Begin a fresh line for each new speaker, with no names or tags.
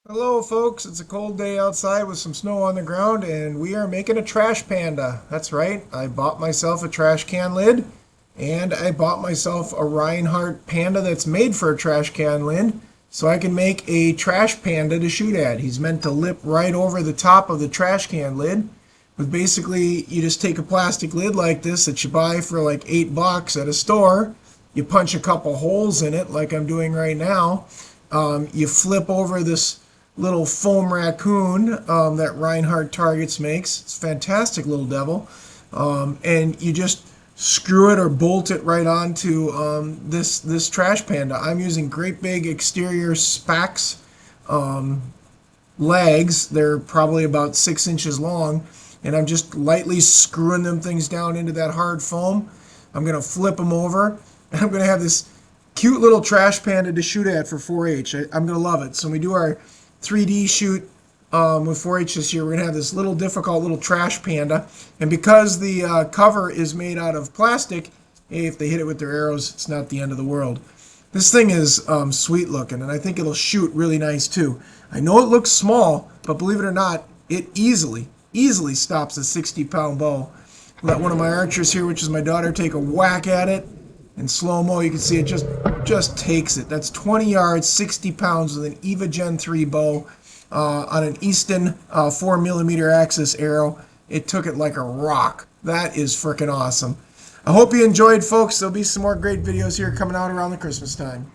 Hello folks, it's a cold day outside with some snow on the ground and we are making a trash panda. That's right, I bought myself a trash can lid and I bought myself a Reinhart Panda that's made for a trash can lid so I can make a trash panda to shoot at. He's meant to lip right over the top of the trash can lid. But basically, you just take a plastic lid like this that you buy for like $8 at a store. You punch a couple holes in it like I'm doing right now. You flip over this little foam raccoon that Reinhart Targets makes. It's a fantastic little devil. And you just screw it or bolt it right onto this trash panda. I'm using great big exterior Spax legs. They're probably about 6 inches long. And I'm just lightly screwing them things down into that hard foam. I'm going to flip them over. And I'm going to have this cute little trash panda to shoot at for 4-H. I'm going to love it. So when we do our 3D shoot with 4-H this year, we're going to have this little difficult little trash panda. And because the cover is made out of plastic, if they hit it with their arrows, it's not the end of the world. This thing is sweet looking, and I think it'll shoot really nice too. I know it looks small, but believe it or not, it easily stops a 60-pound bow. Let one of my archers here, which is my daughter, take a whack at it. In slow-mo, you can see it just takes it. That's 20 yards, 60 pounds with an EVA Gen 3 bow on an Easton 4mm axis arrow. It took it like a rock. That is freaking awesome. I hope you enjoyed, folks. There'll be some more great videos here coming out around the Christmas time.